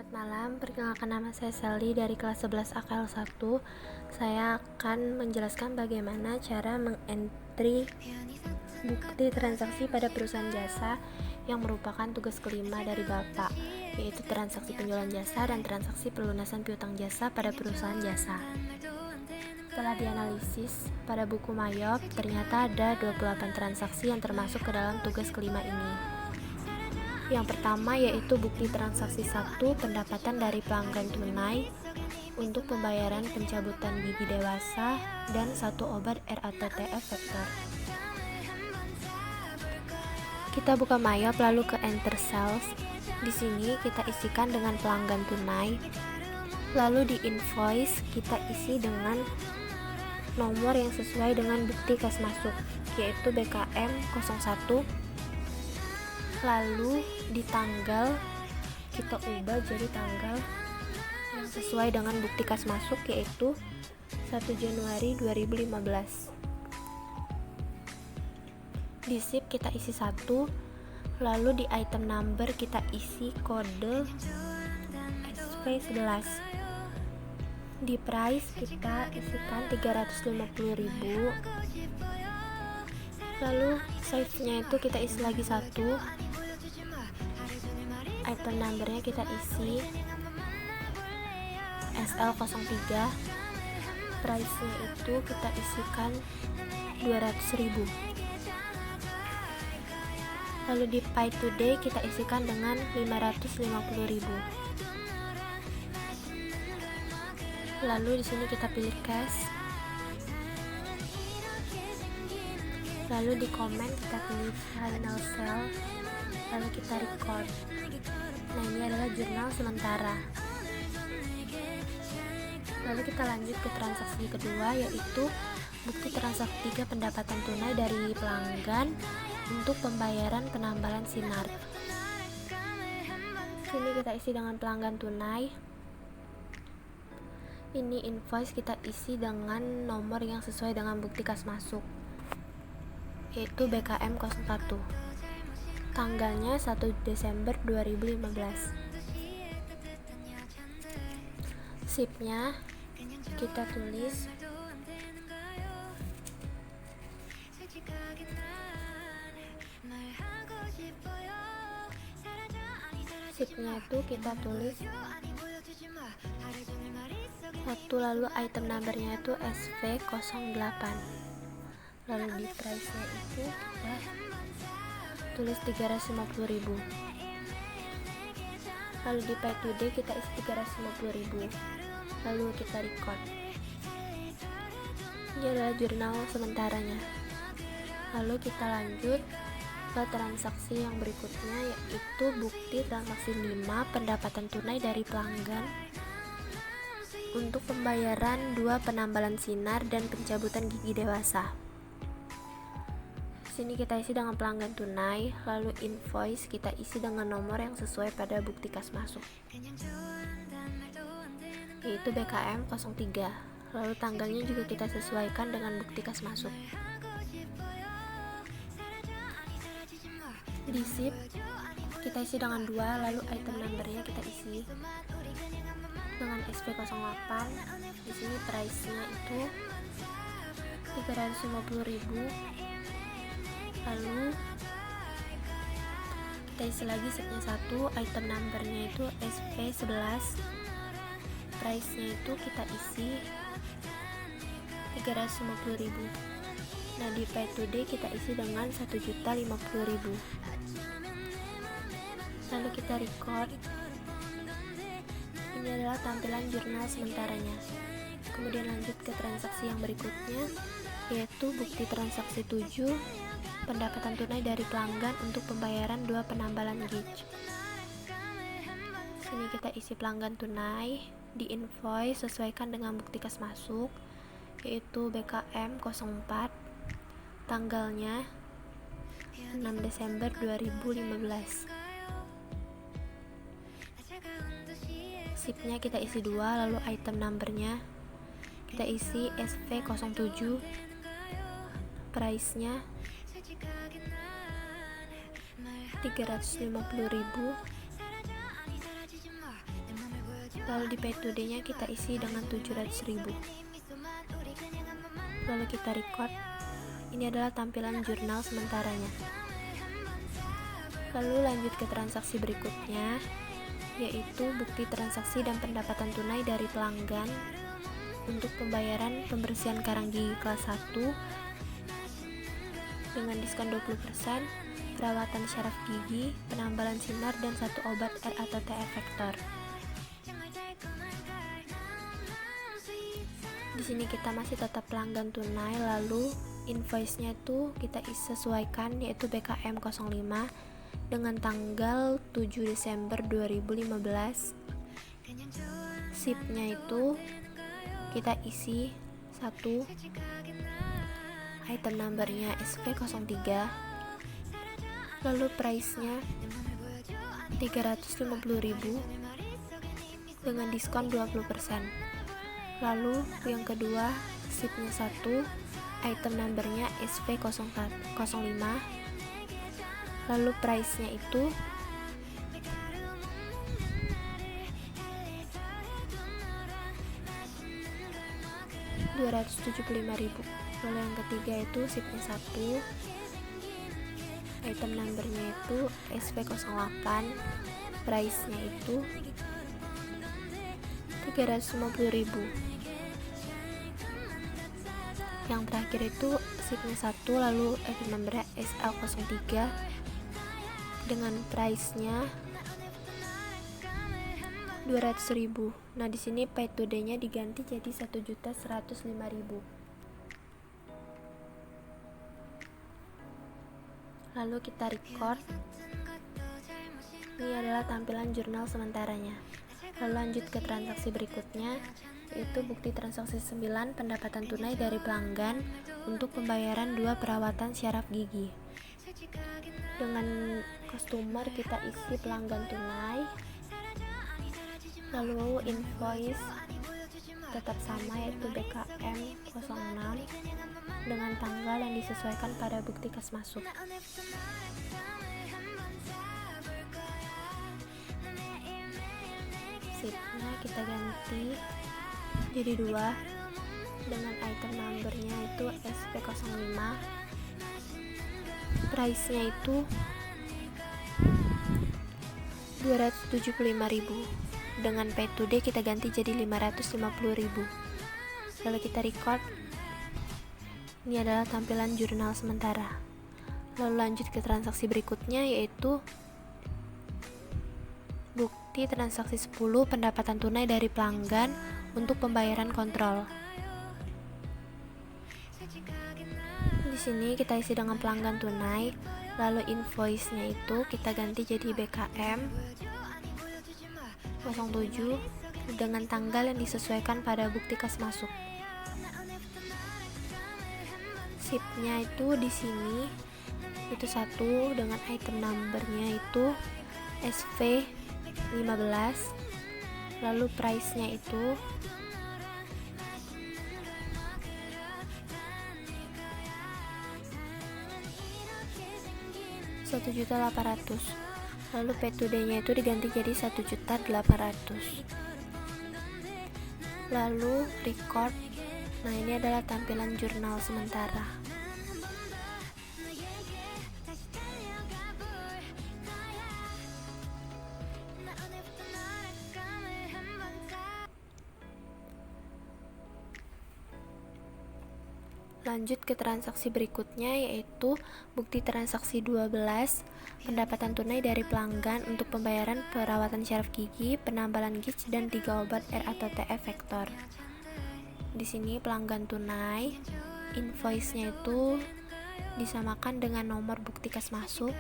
Selamat malam, perkenalkan nama saya Sally dari kelas 11 AKL1. Saya akan menjelaskan bagaimana cara mengentry bukti transaksi pada perusahaan jasa yang merupakan tugas kelima dari Bapak, yaitu transaksi penjualan jasa dan transaksi pelunasan piutang jasa pada perusahaan jasa. Setelah dianalisis pada buku Mayop, ternyata ada 28 transaksi yang termasuk ke dalam tugas kelima ini. Yang pertama yaitu bukti transaksi 1 pendapatan dari pelanggan tunai untuk pembayaran pencabutan gigi dewasa dan 1 obat RATTF vektor. Kita buka Mayop lalu ke enter sales. Di sini kita isikan dengan pelanggan tunai. Lalu di invoice kita isi dengan nomor yang sesuai dengan bukti kas masuk, yaitu BKM 01. Lalu di tanggal kita ubah jadi tanggal yang sesuai dengan bukti kas masuk, yaitu 1 Januari 2015. Di SIP kita isi 1, lalu di item number kita isi kode SV11. Di price kita isikan 350.000. Lalu size nya itu kita isi lagi 1. Item numbernya kita isi SL03. Price nya itu kita isikan 200.000. Lalu di pay today kita isikan dengan 550.000. Lalu di sini kita pilih cash. Lalu di comment kita pilih final sell. Lalu kita record. Nah, ini adalah jurnal sementara. Lalu kita lanjut ke transaksi kedua, yaitu bukti transaksi 3 pendapatan tunai dari pelanggan untuk pembayaran penambalan sinar. Sini kita isi dengan pelanggan tunai. Ini invoice kita isi dengan nomor yang sesuai dengan bukti kas masuk, yaitu BKM 01. Tanggalnya 1 Desember 2015. SIP-nya kita tulis SIP-nya itu kita tulis 1, lalu item numbernya itu SV08. Lalu di price-nya itu kita tulis 350.000. Lalu di pay today kita isi 350.000. Lalu kita record. Ini adalah jurnal sementaranya. Lalu kita lanjut ke transaksi yang berikutnya, yaitu bukti transaksi 5 pendapatan tunai dari pelanggan untuk pembayaran 2 penambalan sinar dan pencabutan gigi dewasa. Sini kita isi dengan pelanggan tunai, lalu invoice kita isi dengan nomor yang sesuai pada bukti kas masuk, yaitu BKM 03. Lalu tanggalnya juga kita sesuaikan dengan bukti kas masuk. Di SIP kita isi dengan 2, lalu item numbernya kita isi dengan SV08. Di sini price-nya itu 350.000. Lalu kita isi lagi SIP-nya 1, item numbernya itu SV11. Price-nya itu kita isi 350.000. Nah, di pay today kita isi dengan 1.050.000. Lalu kita record. Ini adalah tampilan jurnal sementaranya. Kemudian lanjut ke transaksi yang berikutnya, yaitu bukti transaksi 7 pendapatan tunai dari pelanggan untuk pembayaran 2 penambalan gig. Sini kita isi pelanggan tunai. Di invoice sesuaikan dengan bukti kas masuk, yaitu BKM 04. Tanggalnya 6 Desember 2015. SIP-nya kita isi 2, lalu item numbernya kita isi SV07. Price-nya 350.000. Lalu di pay today nya kita isi dengan 700.000. Lalu kita record. Ini adalah tampilan jurnal sementaranya. Lalu lanjut ke transaksi berikutnya, yaitu bukti transaksi dan pendapatan tunai dari pelanggan untuk pembayaran pembersihan karang gigi kelas 1 dengan diskon 20%, perawatan syaraf gigi, penambalan sinar, dan 1 obat R atau T efektor. Di sini kita masih tetap pelanggan tunai, lalu invoice-nya itu kita sesuaikan, yaitu BKM 05 dengan tanggal 7 Desember 2015. SIP-nya itu kita isi 1, item number-nya SV03, lalu price-nya 350.000 dengan diskon 20%. Lalu yang kedua, SIP-nya 1, item number-nya SV05, lalu price-nya itu 275.000. Lalu yang ketiga itu SIP-nya 1, item number-nya itu SV08, price-nya itu 350.000. Yang terakhir itu SIP-nya 1, lalu item number-nya SL03 dengan price-nya 200.000. Nah, di sini pay today-nya diganti jadi 1.105.000. Lalu kita record. Ini adalah tampilan jurnal sementaranya. Lalu lanjut ke transaksi berikutnya, yaitu bukti transaksi 9 pendapatan tunai dari pelanggan untuk pembayaran 2 perawatan syaraf gigi. Dengan customer kita isi pelanggan tunai, lalu invoice tetap sama, yaitu BKM 06 dengan tanggal yang disesuaikan pada bukti kas masuk. SIP-nya kita ganti jadi 2 dengan item number-nya itu SP05, price-nya itu 275.000. Dengan pay today kita ganti jadi 550.000. Lalu kita record. Ini adalah tampilan jurnal sementara. Lalu lanjut ke transaksi berikutnya, yaitu bukti transaksi 10 pendapatan tunai dari pelanggan untuk pembayaran kontrol. Di sini kita isi dengan pelanggan tunai, lalu invoice-nya itu kita ganti jadi BKM 07 dengan tanggal yang disesuaikan pada bukti kas masuk. SIP-nya itu di sini itu 1 dengan item number-nya itu SV15, lalu price-nya itu 1.800.000. Lalu pay today-nya itu diganti jadi 1.800.000. Lalu record. Nah, ini adalah tampilan jurnal sementara. Lanjut ke transaksi berikutnya, yaitu bukti transaksi 12 pendapatan tunai dari pelanggan untuk pembayaran perawatan syaraf gigi, penambalan giz, dan 3 obat R atau T efektor. Di sini pelanggan tunai, invoice-nya itu disamakan dengan nomor bukti kas masuk,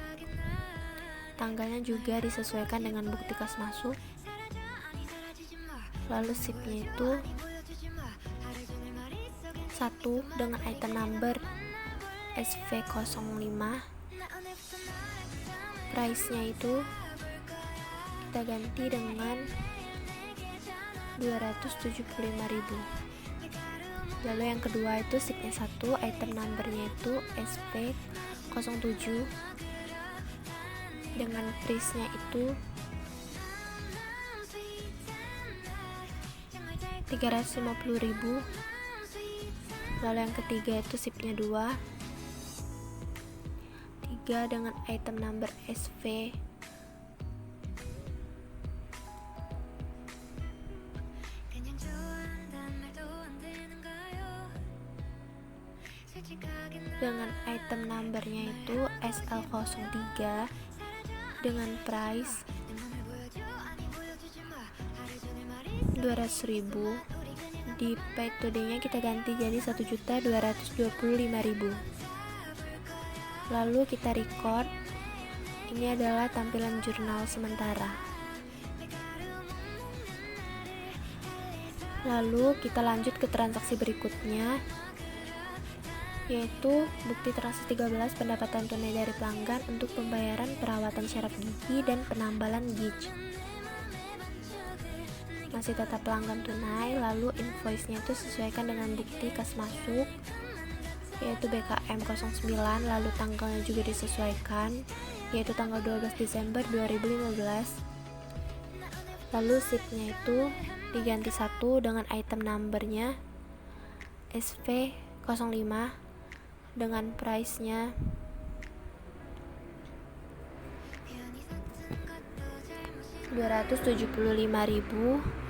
tanggalnya juga disesuaikan dengan bukti kas masuk, lalu SIP-nya itu 1 dengan item number SV05, price-nya itu kita ganti dengan 275.000. Lalu yang kedua itu SIP-nya 1, item number-nya itu SP07 dengan price-nya itu 350.000. Lalu yang ketiga itu SIP-nya 2, 3 dengan item number SV dengan item numbernya itu SL03 dengan price 200.000. Di pay today nya kita ganti jadi 1.225.000. Lalu kita record. Ini adalah tampilan jurnal sementara. Lalu kita lanjut ke transaksi berikutnya, yaitu bukti transaksi 13 pendapatan tunai dari pelanggan untuk pembayaran perawatan syaraf gigi dan penambalan gigi. Masih tetap pelanggan tunai. Lalu invoice-nya itu sesuaikan dengan bukti kas masuk, yaitu BKM 09. Lalu tanggalnya juga disesuaikan, yaitu tanggal 12 Desember 2015. Lalu SIP-nya itu diganti 1 dengan item numbernya SV05 dengan price-nya 275.000.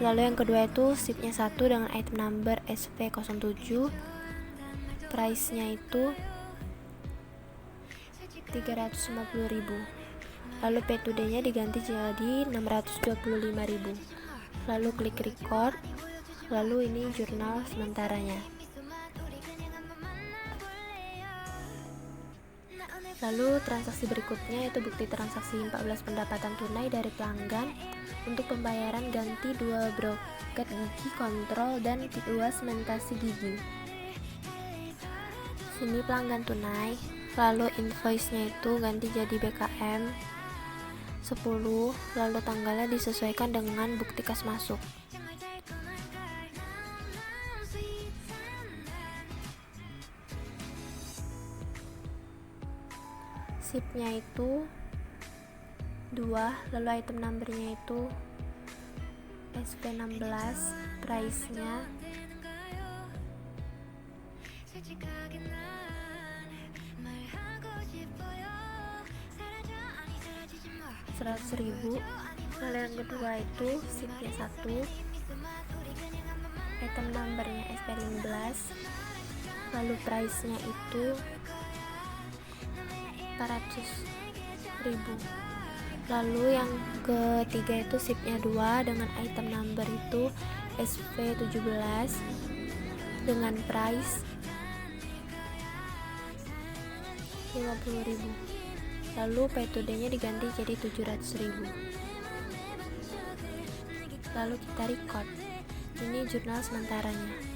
Lalu yang kedua itu SIP-nya 1 dengan item number SV07, price-nya itu 350.000. Lalu pay today-nya diganti jadi 625.000. Lalu klik record. Lalu ini jurnal sementaranya. Lalu transaksi berikutnya yaitu bukti transaksi 14 pendapatan tunai dari pelanggan untuk pembayaran ganti 2 broket gigi kontrol dan 2 sementasi gigi. Sini pelanggan tunai. Lalu invoice-nya itu ganti jadi BKM 10. Lalu tanggalnya disesuaikan dengan bukti kas masuk. SIP-nya itu 2, lalu item numbernya itu SP16, price-nya 100.000. Lalu yang kedua itu SIP-nya 1, item numbernya SP15, lalu price-nya itu 400.000. Lalu yang ketiga itu SIP-nya 2 dengan item number itu SP17 dengan price 50.000. Lalu pay today-nya diganti jadi 700.000. Lalu kita record. Ini jurnal sementaranya.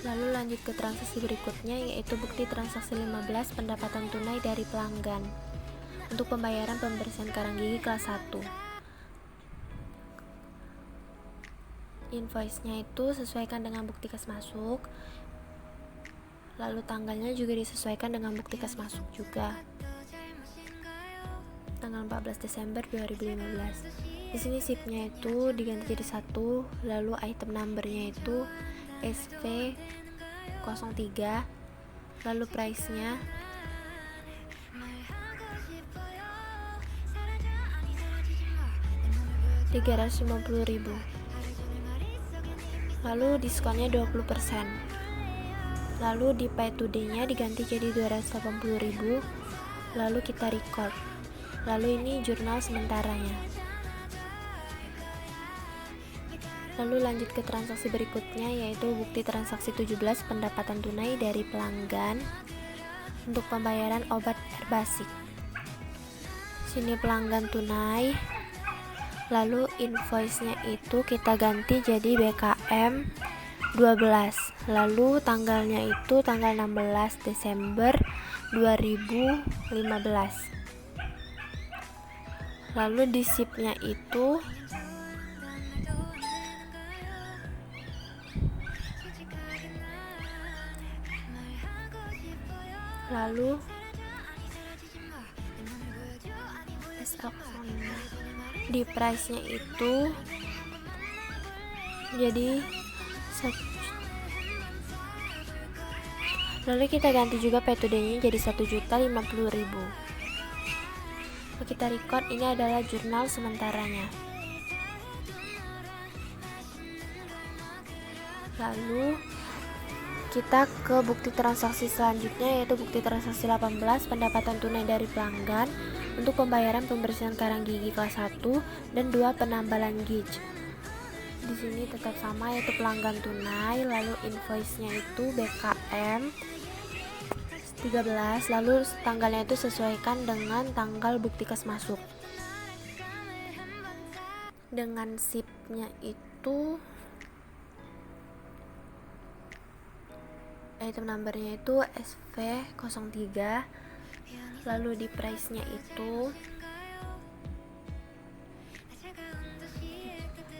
Lalu lanjut ke transaksi berikutnya, yaitu bukti transaksi 15 pendapatan tunai dari pelanggan untuk pembayaran pembersihan karang gigi kelas 1. Invoice-nya itu sesuaikan dengan bukti kas masuk. Lalu tanggalnya juga disesuaikan dengan bukti kas masuk juga. Tanggal 14 Desember 2015. Di sini SIP-nya itu diganti jadi 1, lalu item number-nya itu SV03, lalu price-nya 350.000. Lalu diskonnya 20%. Lalu di pay today-nya diganti jadi 280.000. Lalu kita record. Lalu ini jurnal sementaranya. Lalu lanjut ke transaksi berikutnya, yaitu bukti transaksi 17 pendapatan tunai dari pelanggan untuk pembayaran obat Herbasik. Sini pelanggan tunai. Lalu invoice-nya itu kita ganti jadi BKM 12. Lalu tanggalnya itu tanggal 16 Desember 2015. Lalu di SIP-nya itu SL05. di price nya itu jadi lalu kita ganti juga pay today nya jadi 1.050.000. Kita record, ini adalah jurnal sementaranya. Lalu kita ke bukti transaksi selanjutnya, yaitu bukti transaksi 18, pendapatan tunai dari pelanggan untuk pembayaran pembersihan karang gigi kelas 1 dan 2 penambalan gigi. Di sini tetap sama, yaitu pelanggan tunai, lalu invoice-nya itu BKM 13, lalu tanggalnya itu sesuaikan dengan tanggal bukti kas masuk. Dengan SIP-nya itu item number-nya itu SV03, lalu di price-nya itu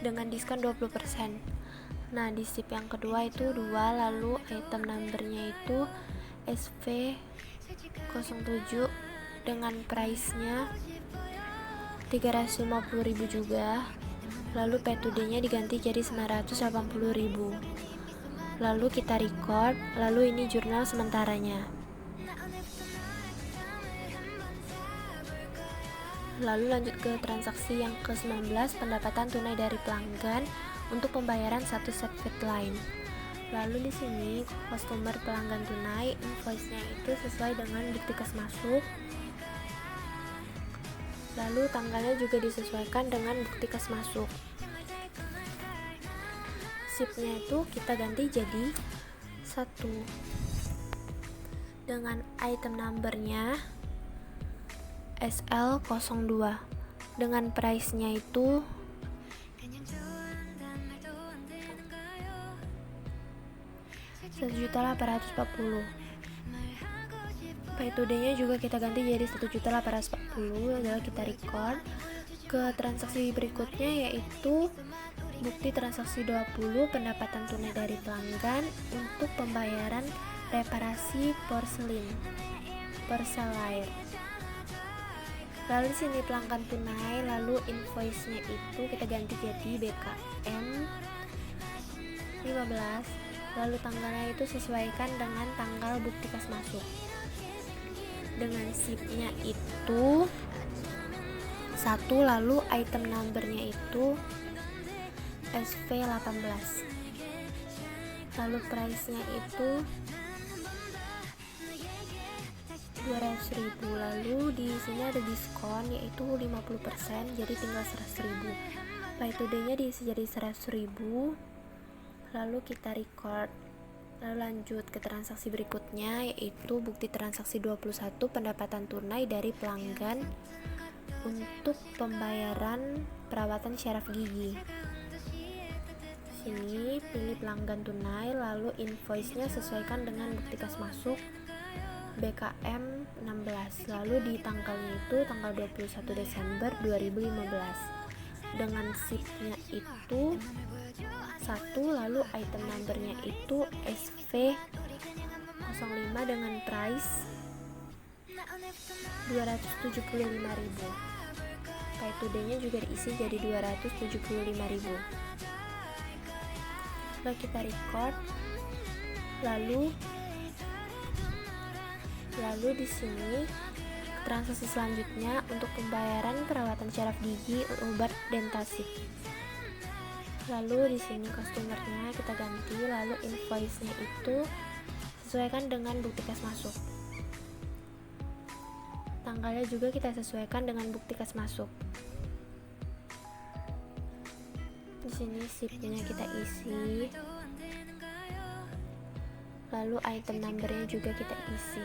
dengan diskon 20%. Nah, di SIP yang kedua itu 2, lalu item number-nya itu SV07 dengan price-nya 350.000 juga. Lalu pay today-nya diganti jadi 980.000. Lalu kita record, lalu ini jurnal sementaranya. Lalu lanjut ke transaksi yang ke-19, pendapatan tunai dari pelanggan untuk pembayaran satu set feed line. Lalu di sini customer pelanggan tunai, invoice-nya itu sesuai dengan bukti kas masuk. Lalu tanggalnya juga disesuaikan dengan bukti kas masuk. SIP-nya itu kita ganti jadi 1 dengan item number-nya SL02 dengan price-nya itu 1.840.000. Pay today-nya juga kita ganti jadi 1.840.000. Lalu kita record ke transaksi berikutnya, yaitu bukti transaksi 20, pendapatan tunai dari pelanggan untuk pembayaran reparasi porselin Perselair. Lalu di sini pelanggan tunai, lalu invoice-nya itu kita ganti jadi BKM 15. Lalu tanggalnya itu sesuaikan dengan tanggal bukti kas masuk. Dengan SIP-nya itu 1, lalu item number-nya itu SV18. Lalu price-nya itu 200.000. Lalu di sini ada diskon yaitu 50%, jadi tinggal 100.000. Pay today-nya diisi jadi 100.000. Lalu kita record, lalu lanjut ke transaksi berikutnya, yaitu bukti transaksi 21, pendapatan tunai dari pelanggan untuk pembayaran perawatan syaraf gigi. Sini pilih pelanggan tunai, lalu invoice-nya sesuaikan dengan bukti kas masuk BKM 16. Lalu di tanggalnya itu tanggal 21 Desember 2015. Dengan SIP-nya itu 1, lalu item number-nya itu SV05 dengan price 275.000. Pay today-nya juga diisi jadi 275.000. Lalu kita record, lalu di sini transaksi selanjutnya untuk pembayaran perawatan syaraf gigi obat Dentasip. Lalu di sini customer-nya kita ganti, lalu invoice-nya itu sesuaikan dengan bukti kas masuk. Tanggalnya juga kita sesuaikan dengan bukti kas masuk. Di sini SIP-nya kita isi. Lalu item number-nya juga kita isi.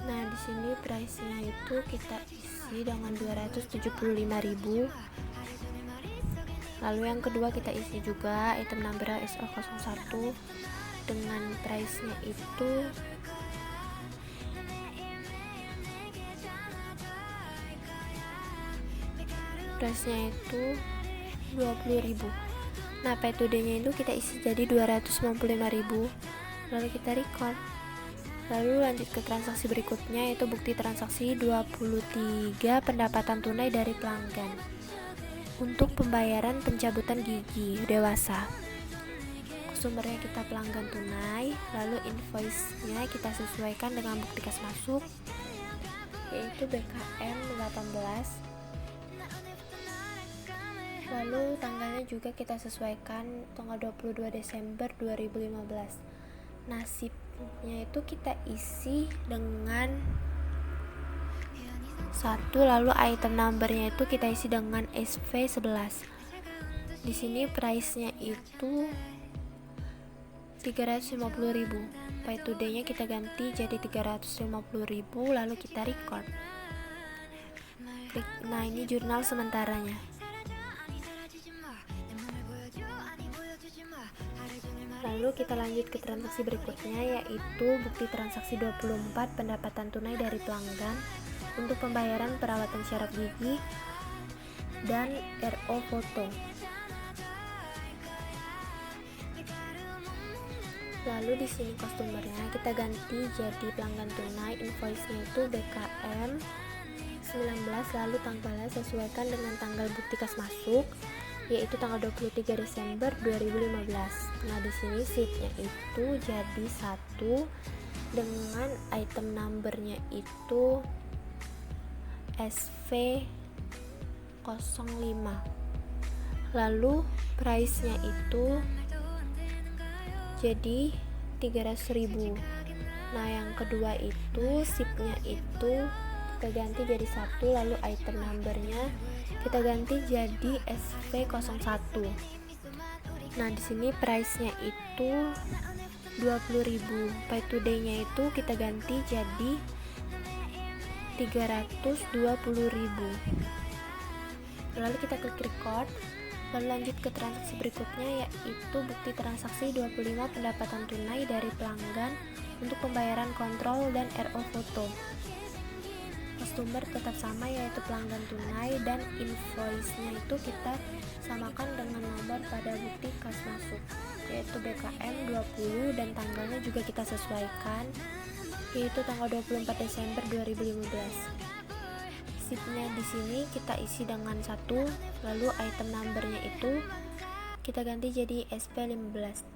Nah, di sini price-nya itu kita isi dengan 275.000. Lalu yang kedua kita isi juga item number SO01 dengan price-nya itu itu 20.000. Nah, pay today-nya itu kita isi jadi 295.000. Lalu kita record. Lalu lanjut ke transaksi berikutnya, yaitu bukti transaksi 23 pendapatan tunai dari pelanggan untuk pembayaran pencabutan gigi dewasa. Sumbernya kita pelanggan tunai, lalu invoice-nya kita sesuaikan dengan bukti kas masuk, yaitu BKM 18. Lalu tanggalnya juga kita sesuaikan tanggal 22 Desember 2015. Nasibnya itu kita isi dengan 1, lalu item numbernya itu kita isi dengan SV11. Di sini price-nya itu 350.000. Pay today-nya kita ganti jadi 350.000, lalu kita record. Klik. Nah, ini jurnal sementaranya. Lalu kita lanjut ke transaksi berikutnya, yaitu bukti transaksi 24 pendapatan tunai dari pelanggan untuk pembayaran perawatan syaraf gigi dan RO foto. Lalu di sini customernya kita ganti jadi pelanggan tunai, invoice-nya itu BKM 19, lalu tanggalnya sesuaikan dengan tanggal bukti kas masuk, yaitu tanggal 23 Desember 2015. Nah, di sini sheet-nya itu jadi 1 dengan item number-nya itu SV05. Lalu price-nya itu jadi 300.000. Nah, yang kedua itu sheet-nya itu kita ganti jadi 1, lalu item number-nya kita ganti jadi SV01. Nah, di sini price-nya itu 20.000. Pay today-nya itu kita ganti jadi 320.000. Lalu kita klik record. Lalu lanjut ke transaksi berikutnya, yaitu bukti transaksi 25 pendapatan tunai dari pelanggan untuk pembayaran kontrol dan RO foto. Customer tetap sama, yaitu pelanggan tunai, dan invoice-nya itu kita samakan dengan nomor pada bukti kas masuk, yaitu BKM 20, dan tanggalnya juga kita sesuaikan, yaitu tanggal 24 Desember 2015. Sheet-nya di sini kita isi dengan 1, lalu item number-nya itu kita ganti jadi SP15.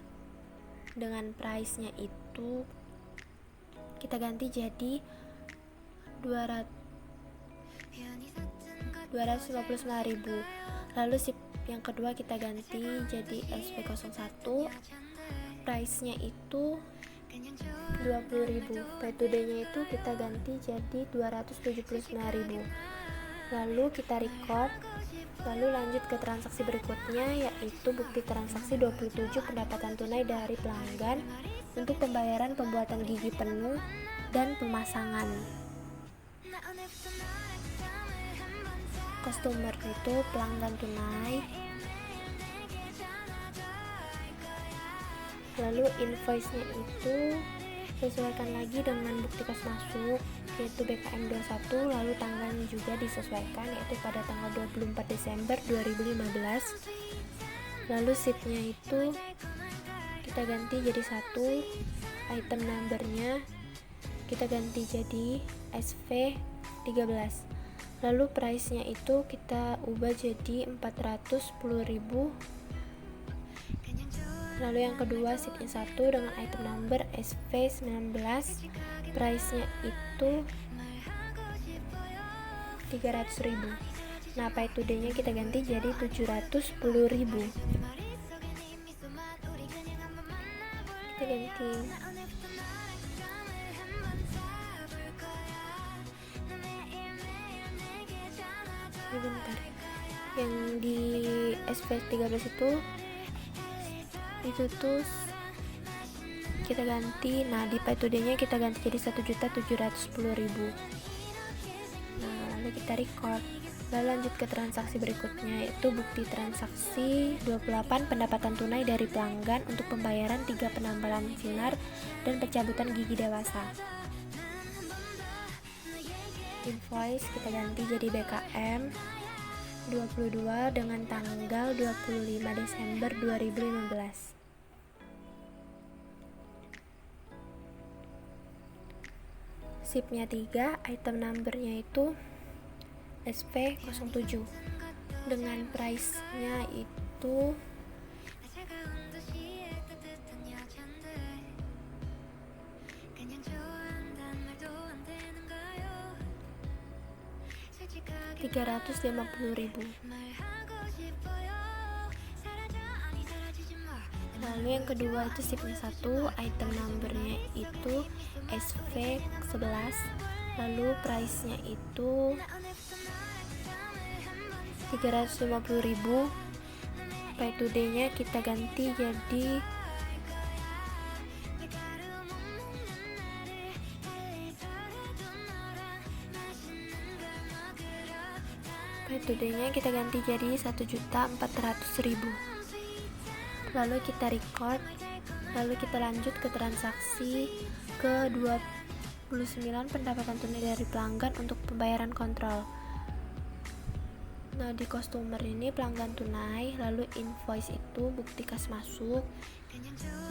Dengan price-nya itu kita ganti jadi 259.000. Lalu sheet yang kedua kita ganti jadi SP01. Price-nya itu 20.000. Pay today-nya itu kita ganti jadi 279.000. Lalu kita record. Lalu lanjut ke transaksi berikutnya, yaitu bukti transaksi 27 pendapatan tunai dari pelanggan untuk pembayaran pembuatan gigi penuh dan pemasangan. Customer itu pelanggan tunai. Lalu invoice-nya itu sesuaikan lagi dengan bukti kas masuk, yaitu BKM 21, lalu tanggalnya juga disesuaikan, yaitu pada tanggal 24 Desember 2015. Lalu sheet-nya itu kita ganti jadi 1, item number-nya kita ganti jadi SV13. Lalu price-nya itu kita ubah jadi 410.000. Lalu yang kedua sheet-nya 1 dengan item number SV19, price-nya itu 300.000. Nah, pay today-nya kita ganti jadi 710.000. Kita ganti. Bentar. Yang di SV13 itu tuh kita ganti. Nah, di pay today-nya kita ganti jadi 1.710.000. Nah, lalu kita record. Lalu lanjut ke transaksi berikutnya, yaitu bukti transaksi 28 pendapatan tunai dari pelanggan untuk pembayaran 3 penambalan filar dan pencabutan gigi dewasa. Invoice kita ganti jadi BKM 22 dengan tanggal 25 Desember 2015. SIP-nya 3, item number-nya itu SV07 dengan price-nya itu 350.000. Lalu yang kedua itu SIP-nya 1, item number-nya itu SV11, lalu price-nya itu 350.000. Pay today-nya kita ganti jadi Pay today-nya kita ganti jadi 1.400.000. Lalu kita record, lalu kita lanjut ke transaksi ke 29 pendapatan tunai dari pelanggan untuk pembayaran kontrol. Nah, di customer ini pelanggan tunai, lalu invoice itu bukti kas masuk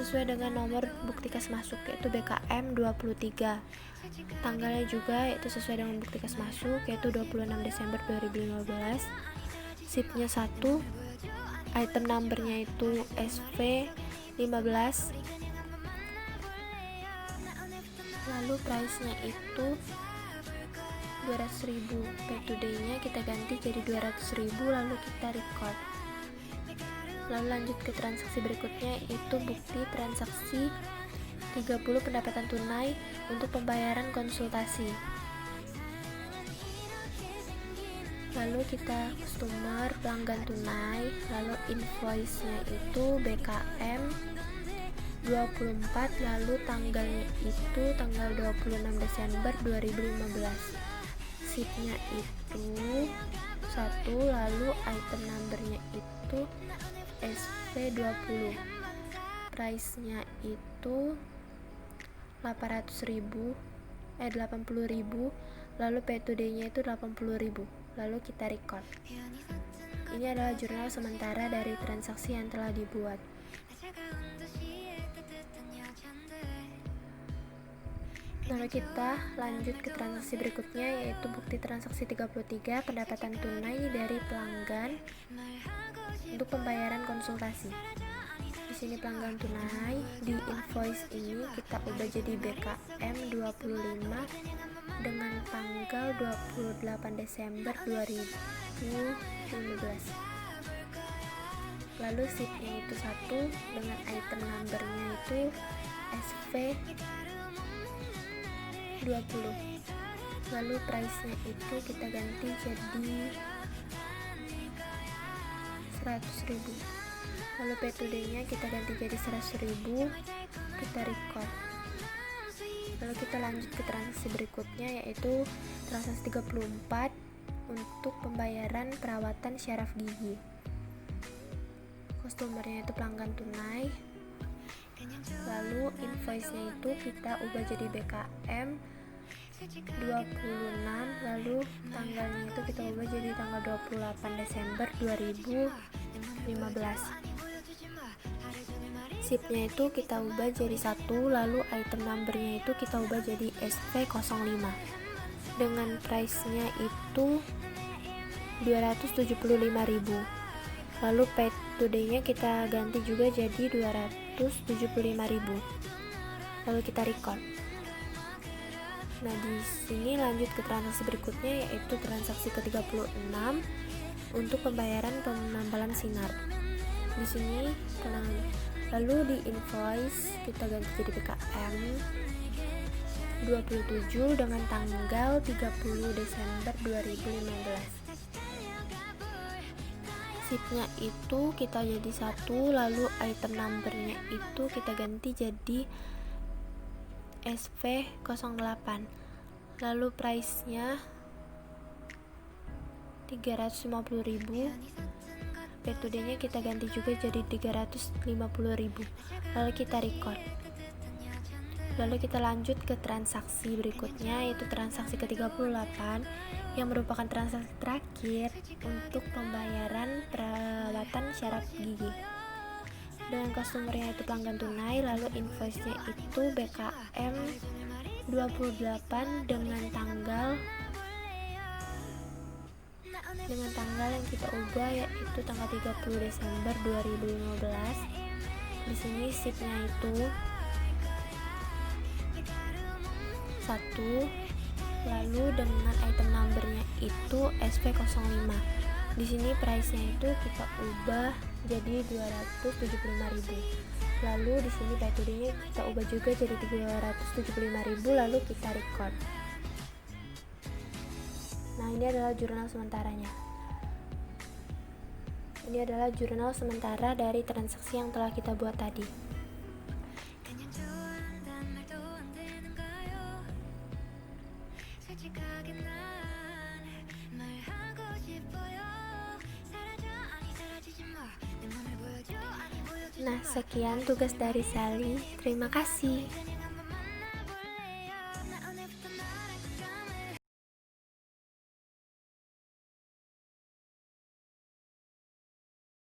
sesuai dengan nomor bukti kas masuk yaitu BKM 23. Tanggalnya juga yaitu sesuai dengan bukti kas masuk yaitu 26 Desember 2015. SIP-nya 1, item number-nya itu SV15. Lalu price-nya itu 200.000. Pay today-nya kita ganti jadi 200.000, lalu kita record. Lalu lanjut ke transaksi berikutnya, itu bukti transaksi 30 pendapatan tunai untuk pembayaran konsultasi. Lalu kita customer pelanggan tunai, lalu invoice-nya itu BKM 24, lalu tanggalnya itu tanggal 26 Desember 2015. SIP-nya itu 1, lalu item number-nya itu SV20. Price-nya itu 80.000, lalu pay today-nya itu 80.000. Lalu kita record. Ini adalah jurnal sementara dari transaksi yang telah dibuat. Lalu kita lanjut ke transaksi berikutnya yaitu bukti transaksi 33 pendapatan tunai dari pelanggan untuk pembayaran konsultasi. Di sini pelanggan tunai, di invoice ini kita ubah jadi BKM 25 dengan tanggal 28 Desember 2015. Lalu SIP-nya itu 1 dengan item number-nya itu SV20. Lalu price-nya itu kita ganti jadi 100.000. Lalu pay today-nya kita ganti jadi 100.000, kita record. Lalu kita lanjut ke transaksi berikutnya yaitu transaksi 34 untuk pembayaran perawatan syaraf gigi. Customer-nya itu pelanggan tunai, lalu invoice-nya itu kita ubah jadi BKM 26, lalu tanggalnya itu kita ubah jadi tanggal 28 Desember 2015. SIP-nya itu kita ubah jadi 1, lalu item number-nya itu kita ubah jadi SV05 dengan price-nya itu 275.000. Lalu pay today-nya kita ganti juga jadi 275.000. Lalu kita record. Nah, di sini lanjut ke transaksi berikutnya yaitu transaksi ke-36 untuk pembayaran penambalan sinar. Di sini lalu di invoice kita ganti jadi BKM 27 dengan tanggal 30 Desember 2015. SIP-nya itu kita jadi 1, lalu item number-nya itu kita ganti jadi SV08. Lalu price-nya 350.000. Pay today-nya kita ganti juga jadi 350.000. Lalu kita record. Lalu kita lanjut ke transaksi berikutnya yaitu transaksi ke-38 yang merupakan transaksi terakhir untuk pembayaran perawatan syaraf gigi. Dengan customer-nya itu pelanggan tunai, lalu invoice-nya itu BKM 28 dengan tanggal yang kita ubah, yaitu tanggal 30 Desember 2015. Di sini sheetnya itu 1, lalu dengan item numbernya itu SP05. Di sini price-nya itu kita ubah jadi 275.000. Lalu di sini metodenya kita ubah juga jadi 375.000, lalu kita record. Nah, ini adalah jurnal sementaranya. Ini adalah jurnal sementara dari transaksi yang telah kita buat tadi. Nah, sekian tugas dari Sally. Terima kasih.